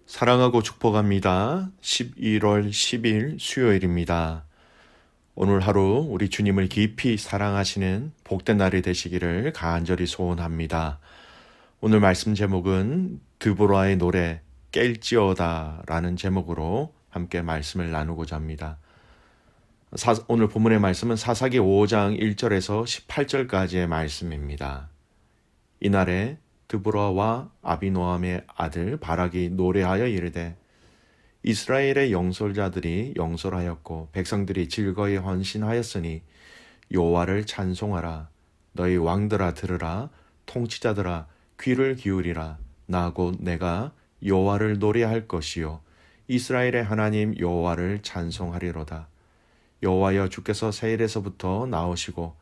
사랑하고 축복합니다. 11월 10일 수요일입니다. 오늘 하루 우리 주님을 깊이 사랑하시는 복된 날이 되시기를 간절히 소원합니다. 오늘 말씀 제목은 드보라의 노래 깰지어다 라는 제목으로 함께 말씀을 나누고자 합니다. 오늘 본문의 말씀은 사사기 5장 1절에서 18절까지의 말씀입니다. 이날에 드보라와 아비노함의 아들 바락이 노래하여 이르되 이스라엘의 영솔자들이 영솔하였고 백성들이 즐거이 헌신하였으니 여호와를 찬송하라. 너희 왕들아 들으라. 통치자들아 귀를 기울이라. 나 곧 내가 여호와를 노래할 것이요 이스라엘의 하나님 여호와를 찬송하리로다. 여호와여 주께서 세일에서부터 나오시고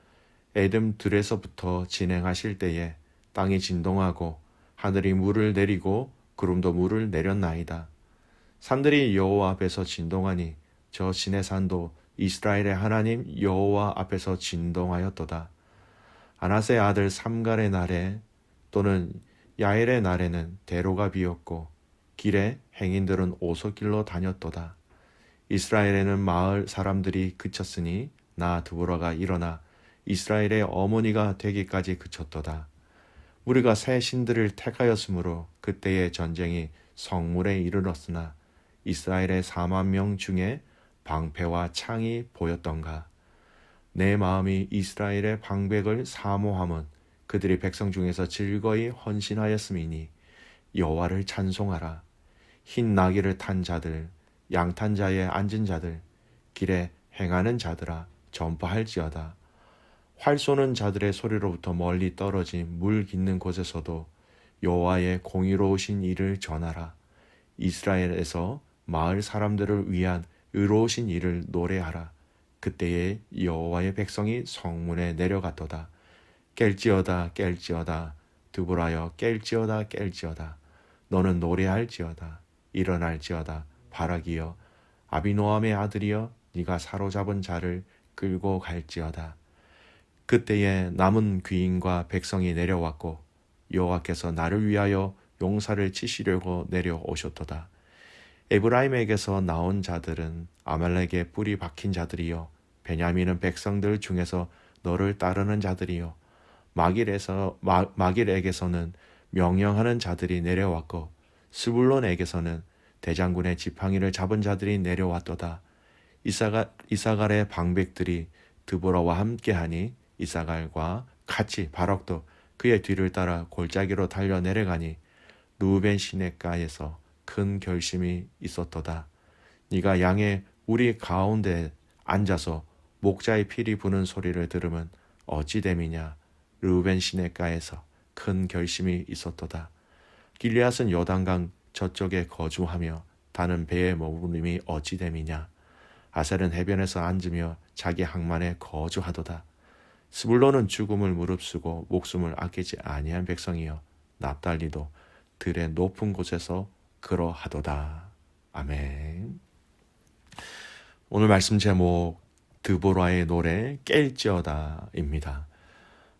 에돔 들에서부터 진행하실 때에 땅이 진동하고 하늘이 물을 내리고 구름도 물을 내렸나이다. 산들이 여호와 앞에서 진동하니 저 시내산도 이스라엘의 하나님 여호와 앞에서 진동하였도다. 아나스의 아들 삼갈의 날에 또는 야엘의 날에는 대로가 비었고 길에 행인들은 오솔길로 다녔도다. 이스라엘에는 마을 사람들이 그쳤으니 나 드보라가 일어나 이스라엘의 어머니가 되기까지 그쳤도다. 우리가 새 신들을 택하였으므로 그때의 전쟁이 성물에 이르렀으나 이스라엘의 4만 명 중에 방패와 창이 보였던가. 내 마음이 이스라엘의 방백을 사모함은 그들이 백성 중에서 즐거이 헌신하였음이니 여호와를 찬송하라. 흰 나귀를 탄 자들, 양탄 자에 앉은 자들, 길에 행하는 자들아 전파할지어다. 활 쏘는 자들의 소리로부터 멀리 떨어진 물 깃는 곳에서도 여호와의 공의로우신 일을 전하라. 이스라엘에서 마을 사람들을 위한 의로우신 일을 노래하라. 그때에 여호와의 백성이 성문에 내려갔도다. 깰지어다 깰지어다 드보라여 깰지어다 깰지어다. 너는 노래할지어다. 일어날지어다. 바락이여 아비노함의 아들이여 네가 사로잡은 자를 끌고 갈지어다. 그때에 남은 귀인과 백성이 내려왔고 여호와께서 나를 위하여 용사를 치시려고 내려오셨도다. 에브라임에게서 나온 자들은 아말렉의 뿔이 박힌 자들이요 베냐민은 백성들 중에서 너를 따르는 자들이요 마길에게서는 명령하는 자들이 내려왔고 스불론에게서는 대장군의 지팡이를 잡은 자들이 내려왔도다. 이사갈의 방백들이 드보라와 함께하니 이사갈과 같이 바락도 그의 뒤를 따라 골짜기로 달려 내려가니 루벤 시내가에서 큰 결심이 있었도다. 네가 양의 우리 가운데 앉아서 목자의 피리 부는 소리를 들으면 어찌 됨이냐. 루벤 시내가에서 큰 결심이 있었도다. 길리앗은 요단강 저쪽에 거주하며 다는 배에 머무름이 어찌 됨이냐. 아셀은 해변에서 앉으며 자기 항만에 거주하도다. 스불론은 죽음을 무릅쓰고 목숨을 아끼지 아니한 백성이여 납달리도 들의 높은 곳에서 그러하도다. 아멘. 오늘 말씀 제목 드보라의 노래 깰지어다입니다.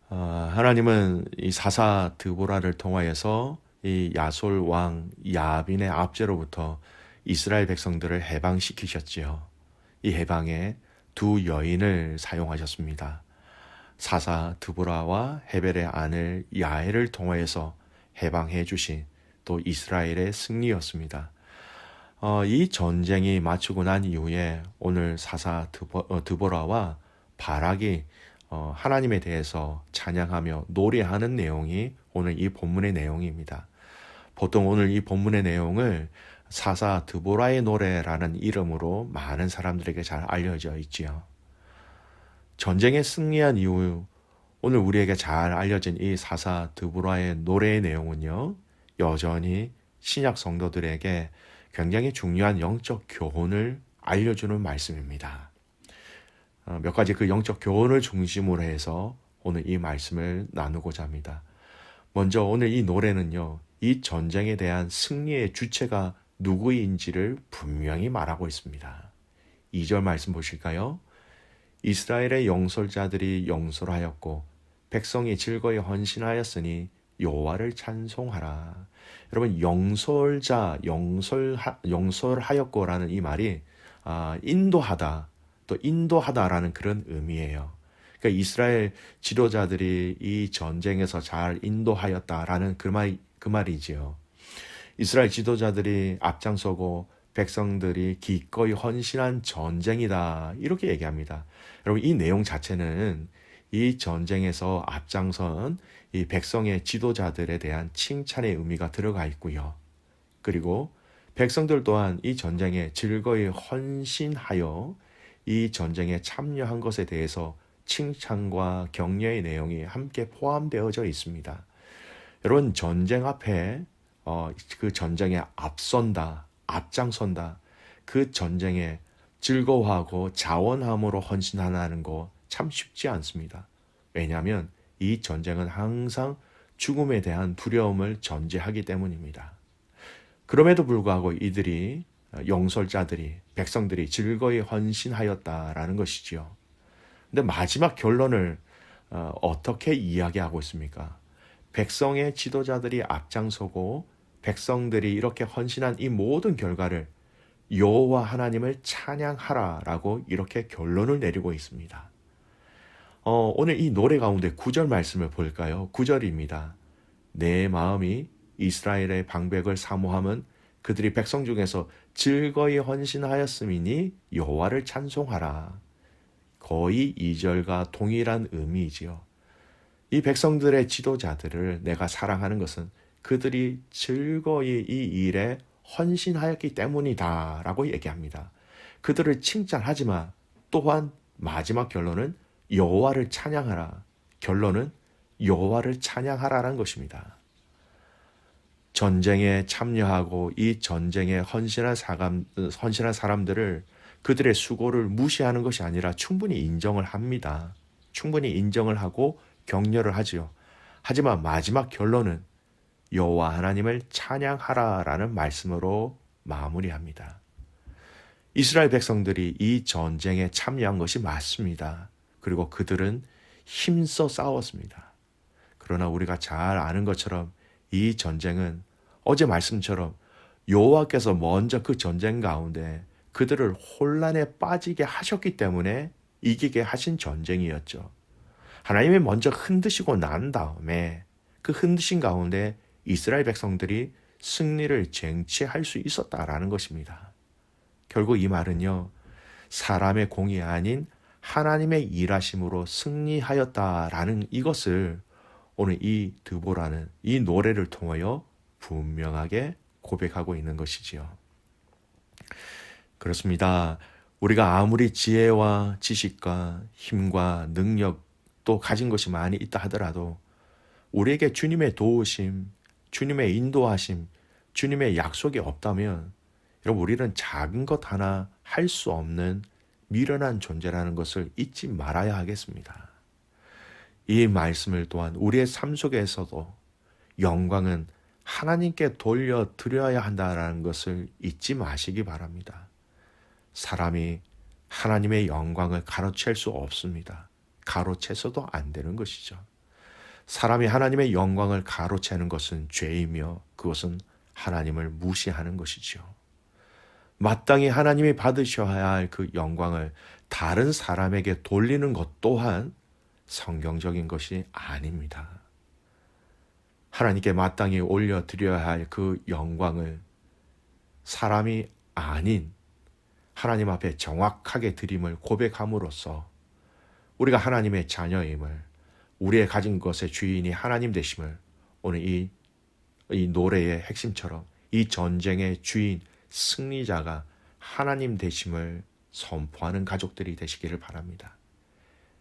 하나님은 이 사사 드보라를 통하여서 이 야솔 왕 야빈의 압제로부터 이스라엘 백성들을 해방시키셨지요. 이 해방에 두 여인을 사용하셨습니다. 사사 드보라와 헤벨의 아들 야엘을 통하여서 해방해 주신 또 이스라엘의 승리였습니다. 이 전쟁이 마치고 난 이후에 오늘 사사 드보라와 바락이 하나님에 대해서 찬양하며 노래하는 내용이 오늘 이 본문의 내용입니다. 보통 오늘 이 본문의 내용을 사사 드보라의 노래라는 이름으로 많은 사람들에게 잘 알려져 있지요. 전쟁에 승리한 이후 오늘 우리에게 잘 알려진 이 사사 드보라의 노래의 내용은요, 여전히 신약 성도들에게 굉장히 중요한 영적 교훈을 알려주는 말씀입니다. 몇 가지 그 영적 교훈을 중심으로 해서 오늘 이 말씀을 나누고자 합니다. 먼저 오늘 이 노래는요, 이 전쟁에 대한 승리의 주체가 누구인지를 분명히 말하고 있습니다. 2절 말씀 보실까요? 이스라엘의 영솔자들이 영솔하였고 백성이 즐거이 헌신하였으니 여호와를 찬송하라. 여러분 영설하였고라는 이 말이 인도하다, 또 인도하다라는 그런 의미예요. 그러니까 이스라엘 지도자들이 이 전쟁에서 잘 인도하였다라는 그 말이지요. 이스라엘 지도자들이 앞장서고 백성들이 기꺼이 헌신한 전쟁이다, 이렇게 얘기합니다. 여러분 이 내용 자체는 이 전쟁에서 앞장선 이 백성의 지도자들에 대한 칭찬의 의미가 들어가 있고요. 그리고 백성들 또한 이 전쟁에 즐거이 헌신하여 이 전쟁에 참여한 것에 대해서 칭찬과 격려의 내용이 함께 포함되어져 있습니다. 여러분 전쟁 앞에 그 전쟁에 앞장선다, 그 전쟁에 즐거워하고 자원함으로 헌신하는 거 참 쉽지 않습니다. 왜냐하면 이 전쟁은 항상 죽음에 대한 두려움을 전제하기 때문입니다. 그럼에도 불구하고 이들이 영설자들이 백성들이 즐거이 헌신하였다라는 것이지요. 근데 마지막 결론을 어떻게 이야기하고 있습니까? 백성의 지도자들이 앞장서고 백성들이 이렇게 헌신한 이 모든 결과를 여호와 하나님을 찬양하라라고 이렇게 결론을 내리고 있습니다. 오늘 이 노래 가운데 9절 말씀을 볼까요? 9절입니다. 내 마음이 이스라엘의 방백을 사모함은 그들이 백성 중에서 즐거이 헌신하였음이니 여호와를 찬송하라. 거의 2절과 동일한 의미이지요. 이 백성들의 지도자들을 내가 사랑하는 것은 그들이 즐거이 이 일에 헌신하였기 때문이다 라고 얘기합니다. 그들을 칭찬하지만 또한 마지막 결론은 여호와를 찬양하라. 결론은 여호와를 찬양하라는 것입니다. 전쟁에 참여하고 이 전쟁에 헌신한 사람들을 그들의 수고를 무시하는 것이 아니라 충분히 인정을 합니다. 충분히 인정을 하고 격려를 하지요. 하지만 마지막 결론은 여호와 하나님을 찬양하라라는 말씀으로 마무리합니다. 이스라엘 백성들이 이 전쟁에 참여한 것이 맞습니다. 그리고 그들은 힘써 싸웠습니다. 그러나 우리가 잘 아는 것처럼 이 전쟁은 어제 말씀처럼 여호와께서 먼저 그 전쟁 가운데 그들을 혼란에 빠지게 하셨기 때문에 이기게 하신 전쟁이었죠. 하나님이 먼저 흔드시고 난 다음에 그 흔드신 가운데 이스라엘 백성들이 승리를 쟁취할 수 있었다라는 것입니다. 결국 이 말은요, 사람의 공이 아닌 하나님의 일하심으로 승리하였다라는 이것을 오늘 이 드보라는 이 노래를 통하여 분명하게 고백하고 있는 것이지요. 그렇습니다. 우리가 아무리 지혜와 지식과 힘과 능력도 가진 것이 많이 있다 하더라도 우리에게 주님의 도우심, 주님의 인도하심, 주님의 약속이 없다면 여러분 우리는 작은 것 하나 할 수 없는 미련한 존재라는 것을 잊지 말아야 하겠습니다. 이 말씀을 또한 우리의 삶 속에서도 영광은 하나님께 돌려드려야 한다는 것을 잊지 마시기 바랍니다. 사람이 하나님의 영광을 가로챌 수 없습니다. 가로채서도 안 되는 것이죠. 사람이 하나님의 영광을 가로채는 것은 죄이며 그것은 하나님을 무시하는 것이죠. 마땅히 하나님이 받으셔야 할 그 영광을 다른 사람에게 돌리는 것 또한 성경적인 것이 아닙니다. 하나님께 마땅히 올려드려야 할 그 영광을 사람이 아닌 하나님 앞에 정확하게 드림을 고백함으로써 우리가 하나님의 자녀임을, 우리의 가진 것의 주인이 하나님 되심을 오늘 이 노래의 핵심처럼 이 전쟁의 주인, 승리자가 하나님 되심을 선포하는 가족들이 되시기를 바랍니다.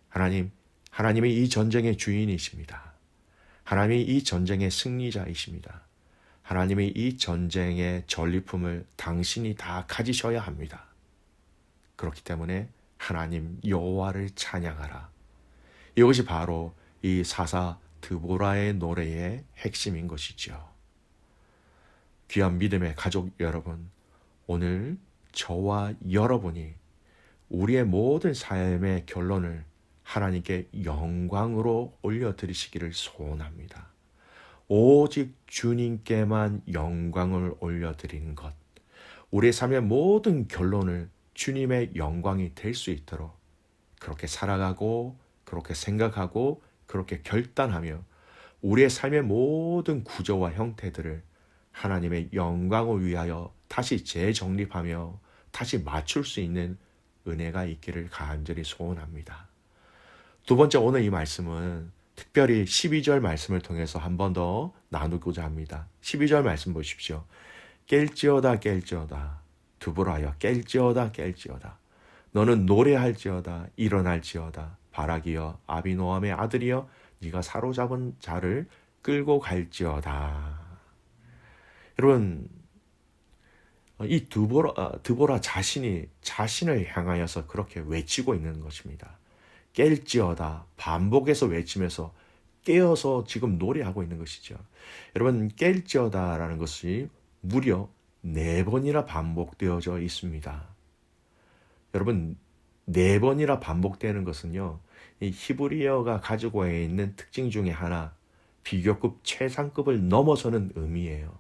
하나님이 이 전쟁의 주인이십니다. 하나님이 이 전쟁의 승리자이십니다. 하나님이 이 전쟁의 전리품을 당신이 다 가지셔야 합니다. 그렇기 때문에 하나님 여호와를 찬양하라. 이것이 바로 이 사사 드보라의 노래의 핵심인 것이죠. 귀한 믿음의 가족 여러분, 오늘 저와 여러분이 우리의 모든 삶의 결론을 하나님께 영광으로 올려드리시기를 소원합니다. 오직 주님께만 영광을 올려드리는 것. 우리의 삶의 모든 결론을 주님의 영광이 될 수 있도록 그렇게 살아가고 그렇게 생각하고 그렇게 결단하며 우리의 삶의 모든 구조와 형태들을 하나님의 영광을 위하여 다시 재정립하며 다시 맞출 수 있는 은혜가 있기를 간절히 소원합니다. 두 번째, 오늘 이 말씀은 특별히 12절 말씀을 통해서 한 번 더 나누고자 합니다. 12절 말씀 보십시오. 깰지어다 깰지어다 두부라여 깰지어다 깰지어다 너는 노래할지어다 일어날지어다 바라기여 아비노함의 아들이여 네가 사로잡은 자를 끌고 갈지어다. 여러분, 이 드보라 자신이 자신을 향하여서 그렇게 외치고 있는 것입니다. 깰지어다 반복해서 외치면서 깨어서 지금 노래하고 있는 것이죠. 여러분, 깰지어다라는 것이 무려 4번이나 반복되어져 있습니다. 여러분, 4번이나 반복되는 것은요, 이 히브리어가 가지고 있는 특징 중에 하나, 비교급 최상급을 넘어서는 의미예요.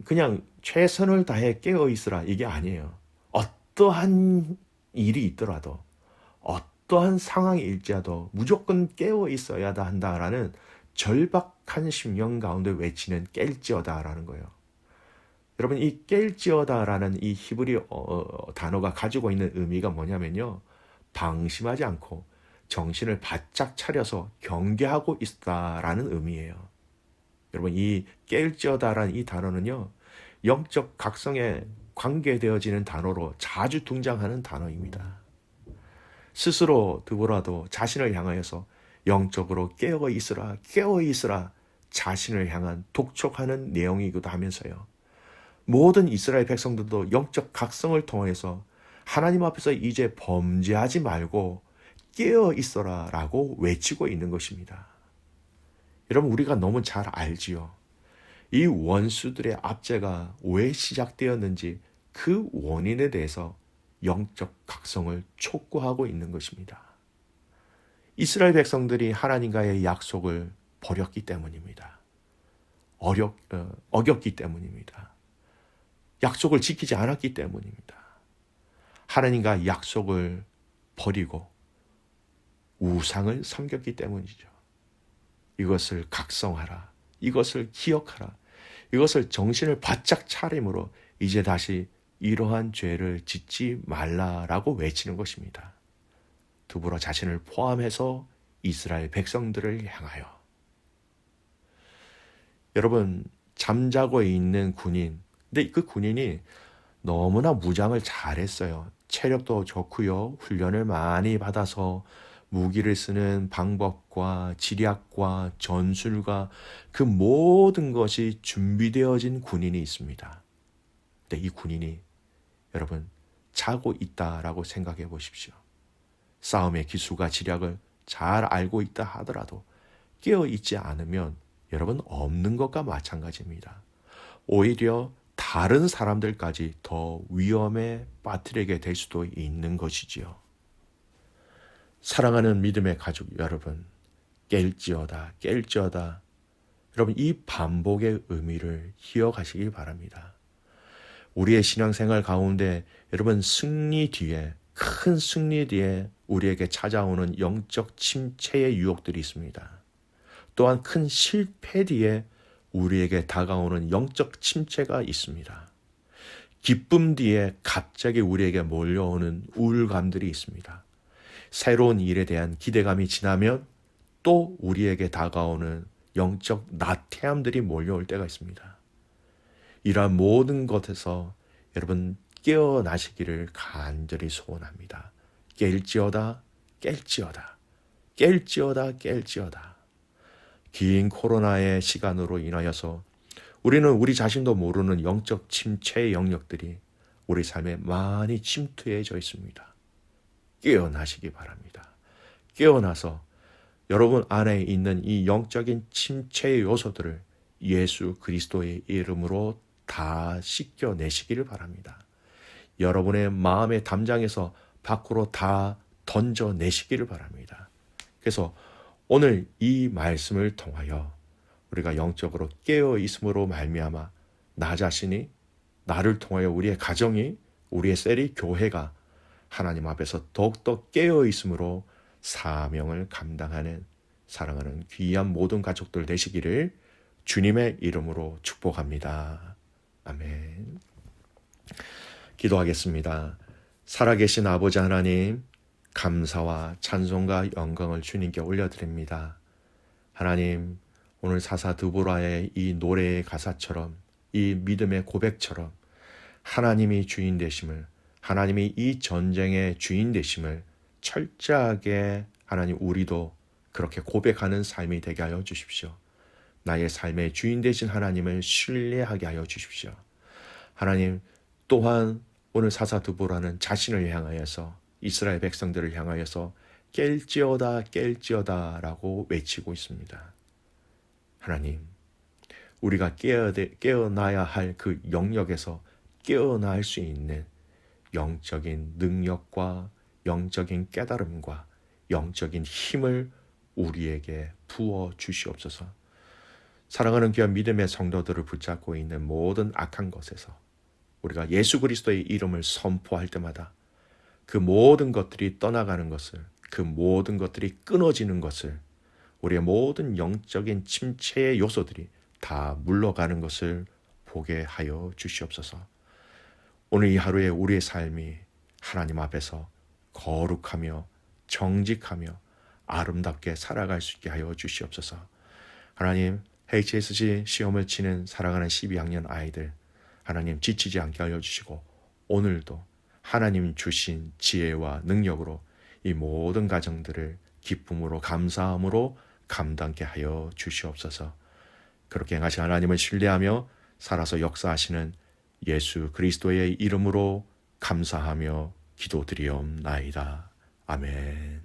그냥 최선을 다해 깨어 있으라 이게 아니에요. 어떠한 일이 있더라도 어떠한 상황이 일지라도 무조건 깨어 있어야 한다라는 절박한 심령 가운데 외치는 깰지어다라는 거예요. 여러분, 이 깰지어다라는 이 히브리 단어가 가지고 있는 의미가 뭐냐면요, 방심하지 않고 정신을 바짝 차려서 경계하고 있다라는 의미예요. 여러분, 이 깰지어다라는 이 단어는요, 영적 각성에 관계되어지는 단어로 자주 등장하는 단어입니다. 스스로 드보라도 자신을 향하여서 영적으로 깨어 있으라 자신을 향한 독촉하는 내용이기도 하면서요, 모든 이스라엘 백성들도 영적 각성을 통해서 하나님 앞에서 이제 범죄하지 말고 깨어 있어라 라고 외치고 있는 것입니다. 여러분, 우리가 너무 잘 알지요. 이 원수들의 압제가 왜 시작되었는지 그 원인에 대해서 영적 각성을 촉구하고 있는 것입니다. 이스라엘 백성들이 하나님과의 약속을 버렸기 때문입니다. 어겼기 때문입니다. 약속을 지키지 않았기 때문입니다. 하나님과 약속을 버리고 우상을 섬겼기 때문이죠. 이것을 각성하라. 이것을 기억하라. 이것을 정신을 바짝 차림으로 이제 다시 이러한 죄를 짓지 말라라고 외치는 것입니다. 드보라 자신을 포함해서 이스라엘 백성들을 향하여. 여러분, 잠자고 있는 군인, 근데 그 군인이 너무나 무장을 잘했어요. 체력도 좋고요. 훈련을 많이 받아서 무기를 쓰는 방법과 지략과 전술과 그 모든 것이 준비되어진 군인이 있습니다. 근데 이 군인이 여러분 자고 있다라고 생각해 보십시오. 싸움의 기술과 지략을 잘 알고 있다 하더라도 깨어 있지 않으면 여러분 없는 것과 마찬가지입니다. 오히려 다른 사람들까지 더 위험에 빠뜨리게 될 수도 있는 것이지요. 사랑하는 믿음의 가족 여러분, 깰지어다. 여러분, 이 반복의 의미를 기억하시기 바랍니다. 우리의 신앙생활 가운데 여러분 큰 승리 뒤에 우리에게 찾아오는 영적 침체의 유혹들이 있습니다. 또한 큰 실패 뒤에 우리에게 다가오는 영적 침체가 있습니다. 기쁨 뒤에 갑자기 우리에게 몰려오는 우울감들이 있습니다. 새로운 일에 대한 기대감이 지나면 또 우리에게 다가오는 영적 나태함들이 몰려올 때가 있습니다. 이러한 모든 것에서 여러분 깨어나시기를 간절히 소원합니다. 깰지어다. 긴 코로나의 시간으로 인하여서 우리는 우리 자신도 모르는 영적 침체의 영역들이 우리 삶에 많이 침투해져 있습니다. 깨어나시기 바랍니다. 깨어나서 여러분 안에 있는 이 영적인 침체의 요소들을 예수 그리스도의 이름으로 다 씻겨내시기를 바랍니다. 여러분의 마음의 담장에서 밖으로 다 던져내시기를 바랍니다. 그래서 오늘 이 말씀을 통하여 우리가 영적으로 깨어 있음으로 말미암아 나 자신이, 나를 통하여 우리의 가정이, 우리의 셀이, 교회가 하나님 앞에서 더욱더 깨어 있음으로 사명을 감당하는 사랑하는 귀한 모든 가족들 되시기를 주님의 이름으로 축복합니다. 아멘. 기도하겠습니다. 살아계신 아버지 하나님, 감사와 찬송과 영광을 주님께 올려드립니다. 하나님, 오늘 사사드보라의 이 노래의 가사처럼, 이 믿음의 고백처럼 하나님이 주인 되심을, 하나님이 이 전쟁의 주인 되심을 철저하게 하나님 우리도 그렇게 고백하는 삶이 되게 하여 주십시오. 나의 삶의 주인 되신 하나님을 신뢰하게 하여 주십시오. 하나님, 또한 오늘 사사드보라는 자신을 향하여서, 이스라엘 백성들을 향하여서 깰지어다 깰지어다 라고 외치고 있습니다. 하나님, 우리가 깨어나야 할 그 영역에서 깨어날 수 있는 영적인 능력과 영적인 깨달음과 영적인 힘을 우리에게 부어 주시옵소서. 사랑하는 귀한 믿음의 성도들을 붙잡고 있는 모든 악한 것에서 우리가 예수 그리스도의 이름을 선포할 때마다 그 모든 것들이 떠나가는 것을, 그 모든 것들이 끊어지는 것을, 우리의 모든 영적인 침체의 요소들이 다 물러가는 것을 보게 하여 주시옵소서. 오늘 이 하루에 우리의 삶이 하나님 앞에서 거룩하며 정직하며 아름답게 살아갈 수 있게 하여 주시옵소서. 하나님, HSC 시험을 치는 사랑하는 12학년 아이들, 하나님 지치지 않게 하여 주시고 오늘도 하나님 주신 지혜와 능력으로 이 모든 가정들을 기쁨으로 감사함으로 감당케 하여 주시옵소서. 그렇게 행하신 하나님을 신뢰하며 살아서 역사하시는 예수 그리스도의 이름으로 감사하며 기도드리옵나이다. 아멘.